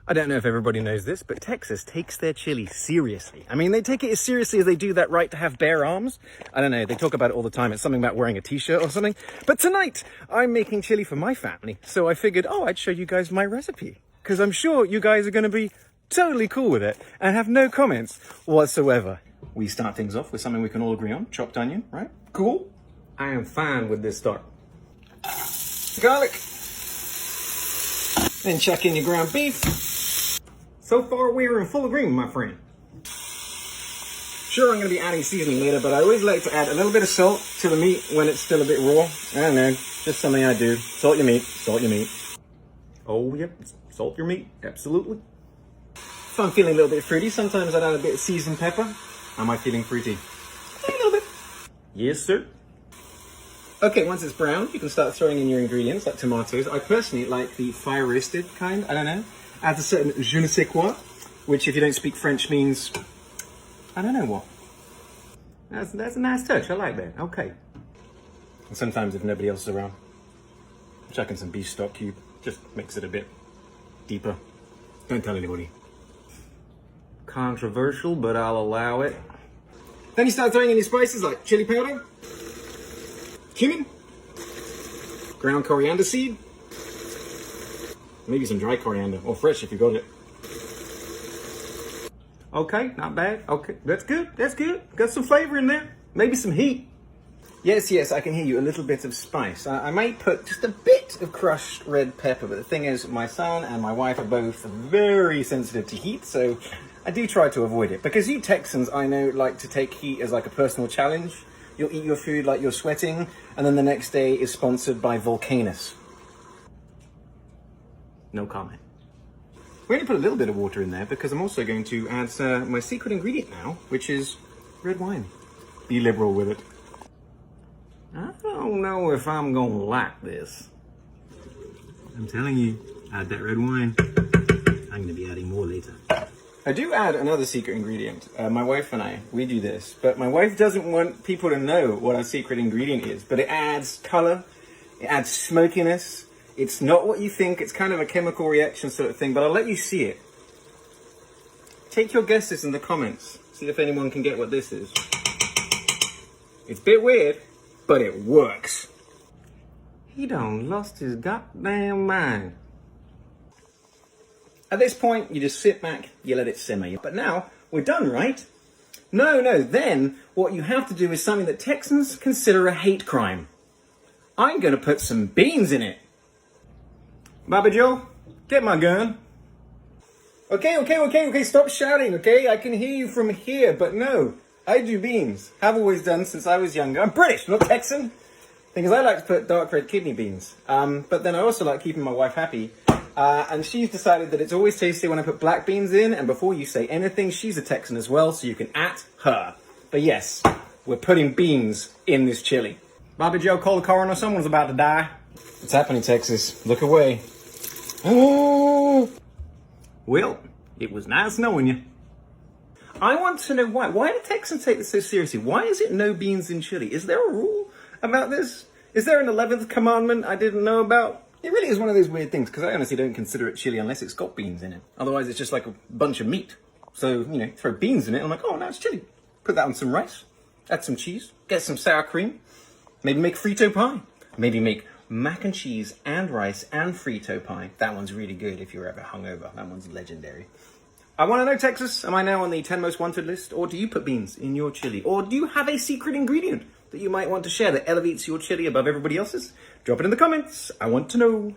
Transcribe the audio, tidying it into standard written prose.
I don't know if everybody knows this, but Texas takes their chili seriously. I mean, they take it as seriously as they do that right to have bare arms. I don't know, they talk about it all the time. It's something about wearing a t-shirt or something. But tonight, I'm making chili for my family. So I figured, I'd show you guys my recipe. Because I'm sure you guys are going to be totally cool with it and have no comments whatsoever. We start things off with something we can all agree on. Chopped onion, right? Cool. I am fine with this start. Garlic. Then chuck in your ground beef. So far, we're in full agreement, my friend. Sure, I'm going to be adding seasoning later, but I always like to add a little bit of salt to the meat when it's still a bit raw. I don't know, just something I do. Salt your meat, salt your meat. Oh, yep, salt your meat, absolutely. If I'm feeling a little bit fruity, sometimes I'd add a bit of seasoned pepper. Am I feeling fruity? A little bit. Yes, sir. Okay, once it's brown, you can start throwing in your ingredients, like tomatoes. I personally like the fire roasted kind, I don't know. Adds a certain je ne sais quoi, which if you don't speak French means, I don't know what. That's a nice touch, I like that, okay. And sometimes if nobody else is around, chuck in some beef stock cube, just makes it a bit deeper. Don't tell anybody. Controversial, but I'll allow it. Then you start throwing in your spices like chili powder, cumin, ground coriander seed, maybe some dry coriander, or fresh if you got it. Okay, not bad. Okay, that's good, that's good. Got some flavor in there, maybe some heat. Yes, I can hear you, a little bit of spice. I might put just a bit of crushed red pepper, but the thing is, my son and my wife are both very sensitive to heat, so I do try to avoid it. Because you Texans, I know, like to take heat as like a personal challenge. You'll eat your food like you're sweating, and then the next day is sponsored by Volcanus. No comment. We're going to put a little bit of water in there because I'm also going to add my secret ingredient now, which is red wine. Be liberal with it. I don't know if I'm going to like this. I'm telling you, add that red wine. I'm going to be adding more later. I do add another secret ingredient. My wife and I, we do this, but my wife doesn't want people to know what our secret ingredient is, but it adds color, it adds smokiness. It's not what you think, it's kind of a chemical reaction sort of thing, but I'll let you see it. Take your guesses in the comments, see if anyone can get what this is. It's a bit weird, but it works. He done lost his goddamn mind. At this point, you just sit back, you let it simmer. But now, we're done, right? No, then what you have to do is something that Texans consider a hate crime. I'm gonna put some beans in it. Baba Joe, get my gun. Okay, stop shouting, okay? I can hear you from here, but no, I do beans. Have always done since I was younger. I'm British, not Texan. Because I like to put dark red kidney beans. But then I also like keeping my wife happy. And she's decided that it's always tasty when I put black beans in, and before you say anything, she's a Texan as well, so you can at her. But yes, we're putting beans in this chili. Bobby Joe, call the coroner, someone's about to die. What's happening, Texas? Look away. Oh! Well, it was nice knowing you. I want to know why. Why do Texans take this so seriously? Why is it no beans in chili? Is there a rule about this? Is there an 11th commandment I didn't know about? It really is one of those weird things, because I honestly don't consider it chili unless it's got beans in it. Otherwise, it's just like a bunch of meat. So, throw beans in it, and I'm like, oh, now it's chili. Put that on some rice, add some cheese, get some sour cream, maybe make Frito pie. Maybe make mac and cheese and rice and Frito pie. That one's really good if you're ever hungover. That one's legendary. I want to know, Texas, am I now on the 10 most wanted list? Or do you put beans in your chili? Or do you have a secret ingredient that you might want to share that elevates your chili above everybody else's? Drop it in the comments. I want to know.